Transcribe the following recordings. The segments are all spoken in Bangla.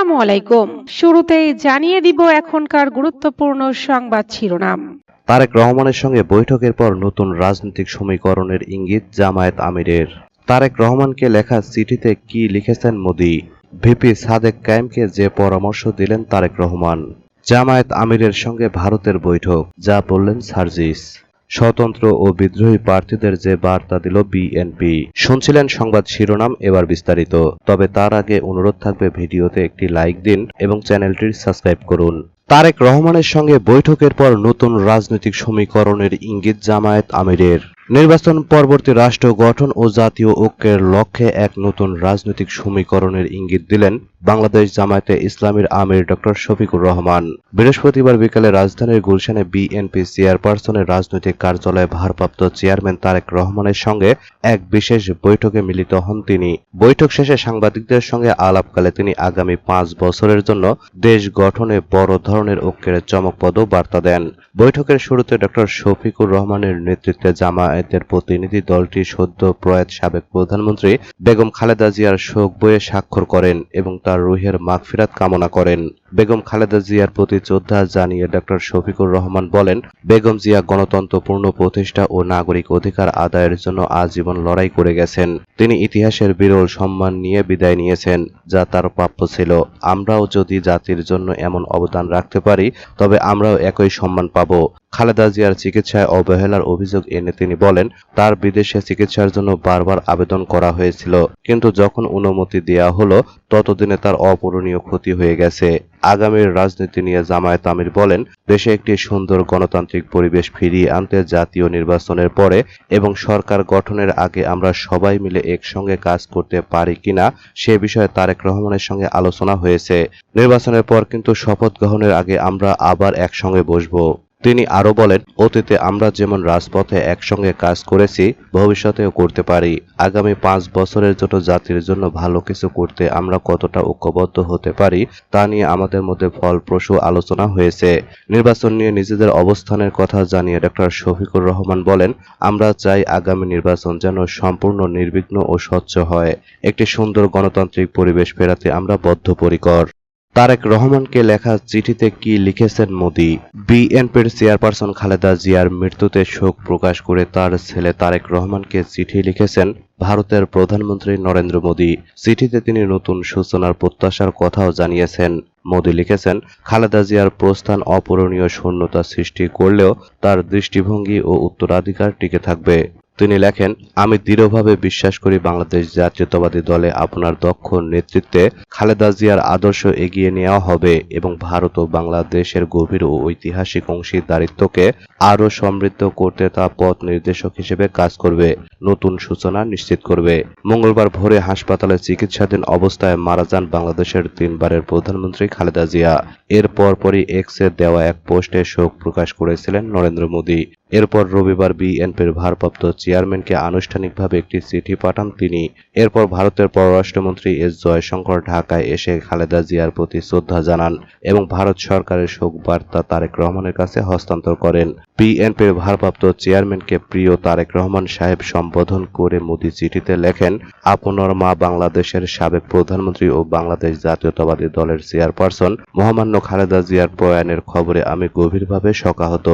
আসসালামু আলাইকুম। শুরুতেই জানিয়ে দিব এখনকার গুরুত্বপূর্ণ সংবাদ শিরোনাম। তারেক রহমানের সঙ্গে বৈঠকের পর নতুন রাজনৈতিক সমীকরণের ইঙ্গিত জামায়াত আমিরের। তারেক রহমানকে লেখা চিঠিতে কি লিখেছেন মোদি? ভিপি সাদেক কায়েমকে যে পরামর্শ দিলেন তারেক রহমান। জামায়াত আমিরের সঙ্গে ভারতের বৈঠক, যা বললেন সার্জিস। স্বতন্ত্র ও বিদ্রোহী প্রার্থীদের যে বার্তা দিল বিএনপি। শুনছিলেন সংবাদ শিরোনাম, এবার বিস্তারিত। তবে তার আগে অনুরোধ থাকবে ভিডিওতে একটি লাইক দিন এবং চ্যানেলটির সাবস্ক্রাইব করুন। তারেক রহমানের সঙ্গে বৈঠকের পর নতুন রাজনৈতিক সমীকরণের ইঙ্গিত জামায়াত আমিরের। নির্বাচন পরবর্তী রাষ্ট্র গঠন ও জাতীয় ঐক্যের লক্ষ্যে এক নতুন রাজনৈতিক সমীকরণের ইঙ্গিত দিলেন বাংলাদেশ জামায়াতে ইসলামীর আমির ডক্টর শফিকুর রহমান। বৃহস্পতিবার বিকালে রাজধানীর গুলশানে বিএনপি চেয়ারপারসনের রাজনৈতিক কার্যালয়ে ভারপ্রাপ্ত চেয়ারম্যান তারেক রহমানের সঙ্গে এক বিশেষ বৈঠকে মিলিত হন তিনি। বৈঠক শেষে সাংবাদিকদের সঙ্গে আলাপকালে তিনি আগামী 5 বছরের জন্য দেশ গঠনে বড় ধরনের ঐক্যের চমকপ্রদ বার্তা দেন। বৈঠকের শুরুতে ডক্টর শফিকুর রহমানের নেতৃত্বে জামায়াতের প্রতিনিধি দলটি সদ্য প্রয়াত সাবেক প্রধানমন্ত্রী বেগম খালেদা জিয়ার শোক বইয়ে স্বাক্ষর করেন এবং তার রুহের মাগফিরাত কামনা করেন। বেগম খালেদা জিয়ার প্রতি শ্রদ্ধা জানিয়ে ডক্টর শফিকুর রহমান বলেন, বেগম জিয়া গণতন্ত্রপূর্ণ প্রতিষ্ঠা ও নাগরিক অধিকার আদায়ের জন্য আজীবন লড়াই করে গেছেন। তিনি ইতিহাসের বিরল সম্মান নিয়ে বিদায় নিয়েছেন, যা তার প্রাপ্য ছিল। আমরাও যদি জাতির জন্য এমন অবদান রাখতে পারি, তবে আমরাও একই সম্মান পাব। খালেদা জিয়ার চিকিৎসায় অবহেলার অভিযোগ এনে তিনি বলেন, তার বিদেশে চিকিৎসার জন্য বারবার আবেদন করা হয়েছিল, কিন্তু যখন অনুমতি দেওয়া হলো ততদিনে তার অপূরণীয় ক্ষতি হয়ে গেছে। আগামীর রাজনীতি নিয়ে জামায়াত আমির বলেন, দেশে একটি সুন্দর গণতান্ত্রিক পরিবেশ ফিরিয়ে আনতে জাতীয় নির্বাচনের পরে এবং সরকার গঠনের আগে আমরা সবাই মিলে একসঙ্গে কাজ করতে পারি কিনা সে বিষয়ে তারেক রহমানের সঙ্গে আলোচনা হয়েছে। নির্বাচনের পর কিন্তু শপথ গ্রহণের আগে আমরা আবার একসঙ্গে বসবো। তিনি আরো বলেন, অতীতে আমরা যেমন রাজপথে একসঙ্গে কাজ করেছি, ভবিষ্যতেও করতে পারি। আগামী 5 বছরের জন্য জাতির জন্য ভালো কিছু করতে আমরা কতটা ঐক্যবদ্ধ হতে পারি তা নিয়ে আমাদের মধ্যে ফলপ্রসূ আলোচনা হয়েছে। নির্বাচন নিয়ে নিজেদের অবস্থানের কথা জানিয়ে ডক্টর শফিকুর রহমান বলেন, আমরা চাই আগামী নির্বাচন যেন সম্পূর্ণ নির্বিঘ্ন ও স্বচ্ছ হয়। একটি সুন্দর গণতান্ত্রিক পরিবেশ ফেরাতে আমরা বদ্ধপরিকর। তারেক রহমানকে লেখা চিঠিতে কি লিখেছেন মোদি? বিএনপির চেয়ারপারসন খালেদা জিয়ার মৃত্যুতে শোক প্রকাশ করে তার ছেলে তারেক রহমানকে চিঠি লিখেছেন ভারতের প্রধানমন্ত্রী নরেন্দ্র মোদি। চিঠিতে তিনি নতুন সূচনার প্রত্যাশার কথাও জানিয়েছেন। মোদি লিখেছেন, খালেদা জিয়ার প্রস্থান অপূরণীয় শূন্যতা সৃষ্টি করলেও তার দৃষ্টিভঙ্গি ও উত্তরাধিকার টিকে থাকবে। তিনি লেখেন, আমি দৃঢ়ভাবে বিশ্বাস করি বাংলাদেশ জাতীয়তাবাদী দলে আপনার দক্ষ নেতৃত্বে খালেদা জিয়ার আদর্শ এগিয়ে নেওয়া হবে এবং ভারত ও বাংলাদেশের গভীর ও ঐতিহাসিক অংশীদারিত্বকে আরও সমৃদ্ধ করতে তা পথ নির্দেশক হিসেবে কাজ করবে, নতুন সূচনা নিশ্চিত করবে। মঙ্গলবার ভোরে হাসপাতালে চিকিৎসাধীন অবস্থায় মারা যান বাংলাদেশের 3 বারের প্রধানমন্ত্রী খালেদা জিয়া। এর পরপরই এক্সে দেওয়া এক পোস্টে শোক প্রকাশ করেছিলেন নরেন্দ্র মোদি। এরপর রবিবার বিএনপির ভারপ্রাপ্ত চেয়ারম্যানকে আনুষ্ঠানিকভাবে একটি চিঠি পাঠান তিনি। এরপর ভারতের পররাষ্ট্রমন্ত্রী এস জয়শঙ্কর ঢাকায় এসে খালেদা জিয়ার প্রতি শ্রদ্ধা জানান এবং ভারত সরকারের শোক বার্তা তারেক রহমানের কাছে হস্তান্তর করেন। বিএনপির ভারপ্রাপ্ত চেয়ারম্যানকে প্রিয় তারেক রহমান সাহেব সম্বোধন করে মোদি চিঠিতে লেখেন, আপনার মা বাংলাদেশের সাবেক প্রধানমন্ত্রী ও বাংলাদেশ জাতীয়তাবাদী দলের চেয়ারপারসন মহামান্য খালেদা জিয়ার প্রয়াণের খবরে আমি গভীরভাবে শোকাহত।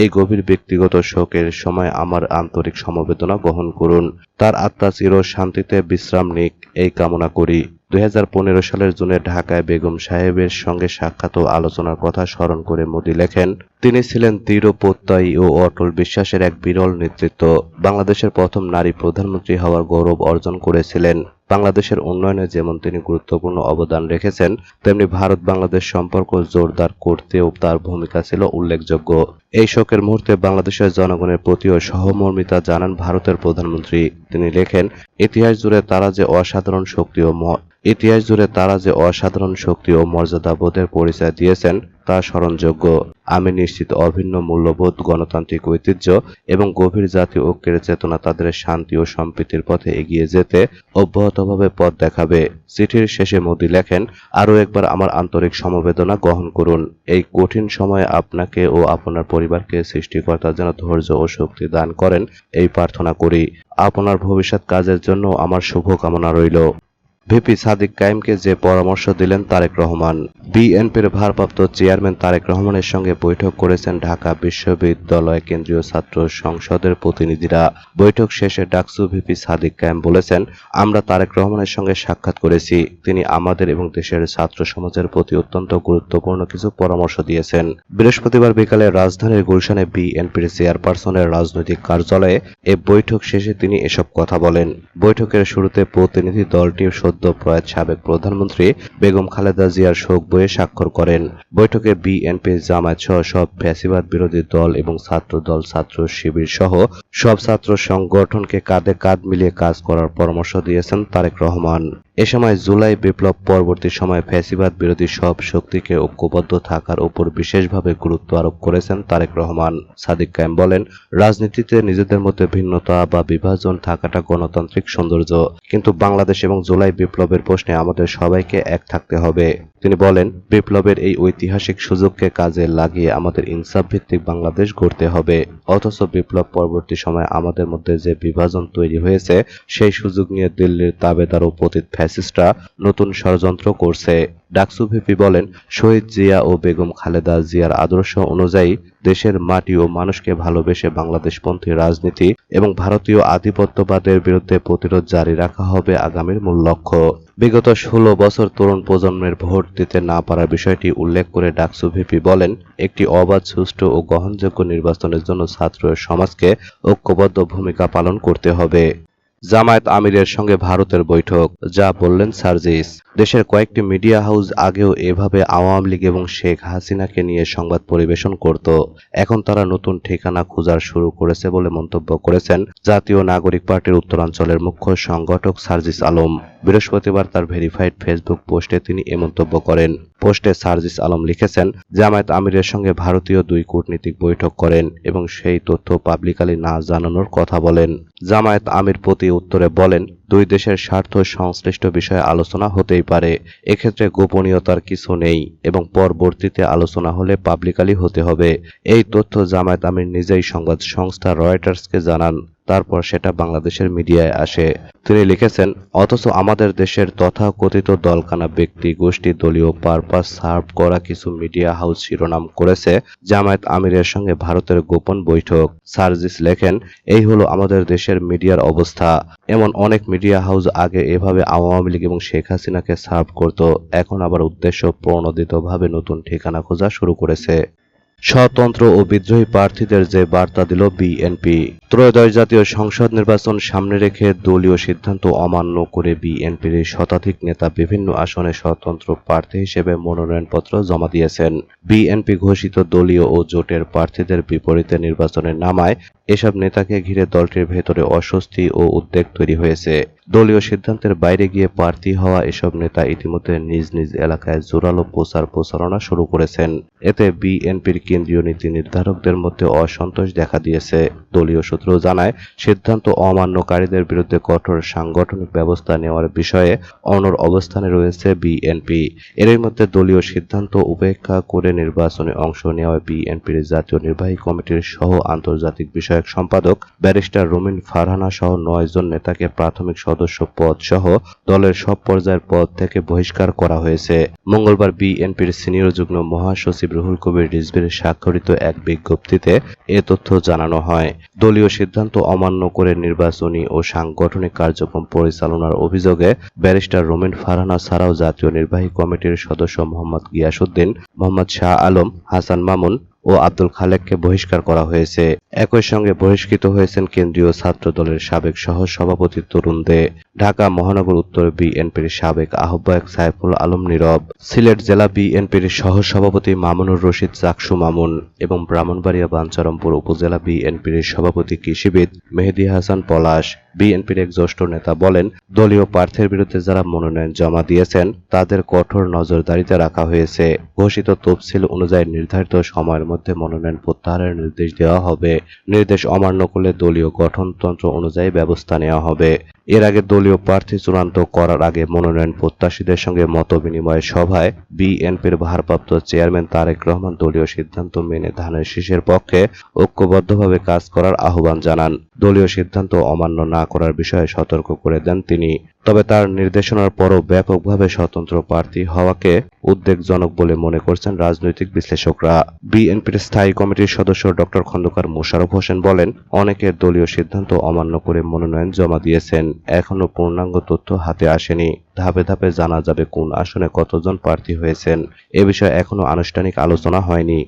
এই গভীর ব্যক্তিগত শোকের সময় আমার আন্তরিক সমবেদনা গ্রহণ করুন। তার আত্মা চির শান্তিতে বিশ্রাম নিক, এই কামনা করি। 2015 সালের জুনে ঢাকায় বেগম সাহেবের সঙ্গে সাক্ষাৎ ও আলোচনার কথা স্মরণ করে মোদি লেখেন, তিনি ছিলেন দৃঢ় প্রত্যয়ী ও অটল বিশ্বাসের এক বিরল নেতৃত্ব। বাংলাদেশের প্রথম নারী প্রধানমন্ত্রী হওয়ার গৌরব অর্জন করেছিলেন। বাংলাদেশের উন্নয়নে যেমন তিনি গুরুত্বপূর্ণ অবদান রেখেছেন, তেমনি ভারত বাংলাদেশ সম্পর্ক জোরদার করতেও তার ভূমিকা ছিল উল্লেখযোগ্য। এই শোকের মুহূর্তে বাংলাদেশের জনগণের প্রতিও সহমর্মিতা জানান ভারতের প্রধানমন্ত্রী। তিনি লেখেন, ইতিহাস জুড়ে তারা যে অসাধারণ শক্তি ও মর্যাদাবোধের পরিচয় দিয়েছেন তা স্মরণযোগ্য। আমি নিশ্চিত অভিন্ন মূল্যবোধ, গণতান্ত্রিক ঐতিহ্য এবং গভীর জাতীয় ঐক্যের চেতনা তাদের শান্তি ও সম্প্রীতির পথে এগিয়ে যেতে অব্যাহতভাবে পথ দেখাবে। চিঠির শেষে মোদি লেখেন, আরও একবার আমার আন্তরিক সমবেদনা গ্রহণ করুন। এই কঠিন সময়ে আপনাকে ও আপনার পরিবারকে সৃষ্টিকর্তা যেন ধৈর্য ও শক্তি দান করেন, এই প্রার্থনা করি। আপনার ভবিষ্যৎ কাজের জন্য আমার শুভকামনা রইল। ভিপি সাদিক কায়েমকে যে পরামর্শ দিলেন তারেক রহমান। বিএনপির ভারপ্রাপ্ত চেয়ারম্যান তারেক রহমানের সঙ্গে বৈঠক করেছেন ঢাকা বিশ্ববিদ্যালয় কেন্দ্রীয় ছাত্র সংসদের প্রতিনিধিরা। বৈঠক শেষে ডাকসু ভিপি সাদিক কায়েম বলেছেন, আমরা তারেক রহমানের সঙ্গে সাক্ষাৎ করেছি। তিনি আমাদের এবং দেশের ছাত্র সমাজের প্রতি অত্যন্ত গুরুত্বপূর্ণ কিছু পরামর্শ দিয়েছেন। বৃহস্পতিবার বিকালে রাজধানীর গুলশানে বিএনপির চেয়ারপারসনের রাজনৈতিক কার্যালয়ে এ বৈঠক শেষে তিনি এসব কথা বলেন। বৈঠকের শুরুতে প্রতিনিধি দলটির সদ্য প্রয়াত সাবেক প্রধানমন্ত্রী বেগম খালেদা জিয়ার শোক বইয়ে স্বাক্ষর করেন। বৈঠকে বিএনপি, জামায়াত সহ সব ফ্যাসিবাদ বিরোধী দল এবং ছাত্র দল, ছাত্র শিবির সহ সব ছাত্র সংগঠনকে কাঁধে কাঁধ মিলিয়ে কাজ করার পরামর্শ দিয়েছেন তারেক রহমান। এ সময় জুলাই বিপ্লব পরবর্তী সময়ে ফ্যাসিবাদ বিরোধী সব শক্তিকে ঐক্যবদ্ধ থাকার উপর বিশেষভাবে গুরুত্ব আরোপ করেছেন তারেক রহমান। সাদিক কায়েম বলেন, রাজনীতিতে নিজেদের মধ্যে ভিন্নতা বা বিভাজন থাকাটা গণতান্ত্রিক সৌন্দর্য, কিন্তু বাংলাদেশ এবং জুলাই বিপ্লবের প্রশ্নে আমাদের সবাইকে এক থাকতে হবে। তিনি বলেন, বিপ্লবের এই ঐতিহাসিক সুযোগকে কাজে লাগিয়ে আমাদের ইনসাফ ভিত্তিক বাংলাদেশ গড়তে হবে। অথচ বিপ্লব পরবর্তী সময়ে আমাদের মধ্যে যে বিভাজন তৈরি হয়েছে, সেই সুযোগ নিয়ে দিল্লির তাবেদার ও পতিত ফ্যাসিস্টরা নতুন ষড়যন্ত্র করছে। ডাকসু ভিপি বলেন, শহীদ জিয়া ও বেগম খালেদা জিয়ার আদর্শ অনুযায়ী দেশের মাটি ও মানুষকে ভালোবেসে বাংলাদেশপন্থী রাজনীতি এবং ভারতীয় আধিপত্যবাদের বিরুদ্ধে প্রতিরোধ জারি রাখা হবে আগামীর মূল লক্ষ্য। বিগত 16 বছর তরুণ প্রজন্মের ভোট দিতে না পারার বিষয়টি উল্লেখ করে ডাকসু ভিপি বলেন, একটি অবাধ, সুষ্ঠু ও গ্রহণযোগ্য নির্বাচনের জন্য ছাত্র সমাজকে ঐক্যবদ্ধ ভূমিকা পালন করতে হবে। জামায়াত আমিরের সঙ্গে ভারতের বৈঠক, যা বললেন সার্জিস। দেশের কয়েকটি মিডিয়া হাউস আগেও এভাবে আওয়ামী লীগ এবং শেখ হাসিনাকে নিয়ে সংবাদ পরিবেশন করত। এখন তারা নতুন ঠিকানা খোঁজা শুরু করেছে বলে মন্তব্য করেছেন জাতীয় নাগরিক পার্টির উত্তরাঞ্চলের মুখ্য সংগঠক সার্জিস আলম। বৃহস্পতিবার তার ভেরিফাইড ফেসবুক পোস্টে তিনি এ মন্তব্য করেন। পোস্টে সার্জিস আলম লিখেছেন, জামায়াত আমিরের সঙ্গে ভারতীয় দুই কূটনীতিক বৈঠক করেন এবং সেই তথ্য পাবলিকালি না জানানোর কথা বলেন। জামায়াত আমির প্রতি উত্তরে বলেন, দুই দেশের স্বার্থ সংশ্লিষ্ট বিষয়ে আলোচনা হতেই পারে, এক্ষেত্রে গোপনীয়তার কিছু নেই এবং পরবর্তীতে আলোচনা হলে পাবলিকালি হতে হবে। এই তথ্য জামায়াত আমির নিজেই সংবাদ সংস্থা রয়টার্সকে জানান, তারপর সেটা বাংলাদেশের মিডিয়ায় আসে। তিনি লিখেছেন, অথচ আমাদের দেশের তথাকথিত দলকানা ব্যক্তি গোষ্ঠী দলীয় পারপাস সার্ভ করা কিছু মিডিয়া হাউস শিরোনাম করেছে জামায়াত আমিরের সঙ্গে ভারতের গোপন বৈঠক। সার্জিস লেখেন, এই হলো আমাদের দেশের মিডিয়ার অবস্থা। এমন অনেক মিডিয়া হাউস আগে এভাবে আওয়ামী লীগ এবং শেখ হাসিনাকে সার্ভ করত, এখন আবার উদ্দেশ্য প্রণোদিতভাবে নতুন ঠিকানা খোঁজা শুরু করেছে। স্বতন্ত্র ও বিদ্রোহী প্রার্থীদের যে বার্তা দিল বিএনপি। ত্রয়োদশ জাতীয় সংসদ নির্বাচন সামনে রেখে দলীয় সিদ্ধান্ত অমান্য করে বিএনপির শতাধিক নেতা বিভিন্ন আসনে স্বতন্ত্র প্রার্থী হিসেবে মনোনয়নপত্র জমা দিয়েছেন। বিএনপি ঘোষিত দলীয় ও জোটের প্রার্থীদের বিপরীতে নির্বাচনে নামায় এসব নেতাকে ঘিরে দলটির ভেতরে অস্বস্তি ও উদ্বেগ তৈরি হয়েছে। দলীয় সিদ্ধান্তের বাইরে গিয়ে প্রার্থী হওয়া এসব নেতা ইতিমধ্যে নিজ নিজ এলাকায় জোরালো প্রচারণা শুরু করেছেন। এতে বিএনপির কেন্দ্রীয় নীতি নির্ধারকদের মধ্যে অসন্তোষ দেখা দিয়েছে। দলীয় সূত্র জানায়, সিদ্ধান্ত অমান্যকারীদের বিরুদ্ধে কঠোর সাংগঠনিক ব্যবস্থা নেওয়ার বিষয়ে অনড় অবস্থানে রয়েছে বিএনপি। এরই মধ্যে দলীয় সিদ্ধান্ত উপেক্ষা করে নির্বাচনে অংশ নেওয়া বিএনপির জাতীয় নির্বাহী কমিটির সহ আন্তর্জাতিক বিষয়ক সম্পাদক ব্যারিস্টার রুমিন ফারহানা সহ 9 জন নেতাকে প্রাথমিক সদস্য পদ সহ দলের সব পর্যায়ের পদ থেকে বহিষ্কার করা হয়েছে। মঙ্গলবার বিএনপির সিনিয়র যুগ্ম মহাসচিব রুহুল কবির রিজভীর স্বাক্ষরিত এক বিজ্ঞপ্তিতে এ তথ্য জানানো হয়। দলীয় সিদ্ধান্ত অমান্য করে নির্বাচনী ও সাংগঠনিক কার্যক্রম পরিচালনার অভিযোগে ব্যারিস্টার রুমিন ফারহানা ছাড়াও জাতীয় নির্বাহী কমিটির সদস্য মোহাম্মদ গিয়াসউদ্দিন, মোহাম্মদ শাহ আলম, হাসান মামুন ও আব্দুল খালেককে বহিষ্কার করা হয়েছে। একই সঙ্গে বহিষ্কৃত হয়েছেন কেন্দ্রীয় ছাত্র দলের সাবেক সহ সভাপতি তরুণ দে, ঢাকা মহানগর উত্তর বিএনপির সাবেক আহ্বায়ক সাইফুল আলম নীরব, সিলেট জেলা বিএনপির সহ সভাপতি মামুনুর রশিদ চাকসু মামুন এবং ব্রাহ্মণবাড়িয়া বাঞ্ছারামপুর উপজেলা বিএনপির সভাপতি কৃষিবিদ মেহেদী হাসান পলাশ। বিএনপির এক জ্যেষ্ঠ নেতা বলেন, দলীয় প্রার্থীর বিরুদ্ধে যারা মনোনয়ন জমা দিয়েছেন তাদের কঠোর নজরদারিতে রাখা হয়েছে। ঘোষিত তফসিল অনুযায়ী নির্ধারিত সময়ের মধ্যে মনোনয়ন প্রত্যাহারের নির্দেশ দেওয়া হবে। নির্দেশ অমান্য করলে দলীয় গঠনতন্ত্র অনুযায়ী ব্যবস্থা নেওয়া হবে। এর আগে দলীয় প্রার্থী চূড়ান্ত করার আগে মনোনয়ন প্রত্যাশীদের সঙ্গে মতবিনিময় সভায় বিএনপির ভারপ্রাপ্ত চেয়ারম্যান তারেক রহমান দলীয় সিদ্ধান্ত মেনে ধানের শীষের পক্ষে ঐক্যবদ্ধভাবে কাজ করার আহ্বান জানান। দলীয় সিদ্ধান্ত অমান্য না না করার বিষয়ে সতর্ক করে দেন তিনি। তবে তার নির্দেশনার পরও ব্যাপকভাবে স্বতন্ত্র প্রার্থী হওয়াকে উদ্বেগজনক বলে মনে করছেন রাজনৈতিক বিশ্লেষকরা। বিএনপির স্থায়ী কমিটির সদস্য ডক্টর খন্দকার মোশাররফ হোসেন বলেন, অনেকে দলীয় সিদ্ধান্ত অমান্য করে মনোনয়ন জমা দিয়েছেন। এখনো পূর্ণাঙ্গ তথ্য হাতে আসেনি। ধাপে ধাপে জানা যাবে কোন আসনে কতজন প্রার্থী হয়েছেন। এ বিষয়ে এখনো আনুষ্ঠানিক আলোচনা হয়নি।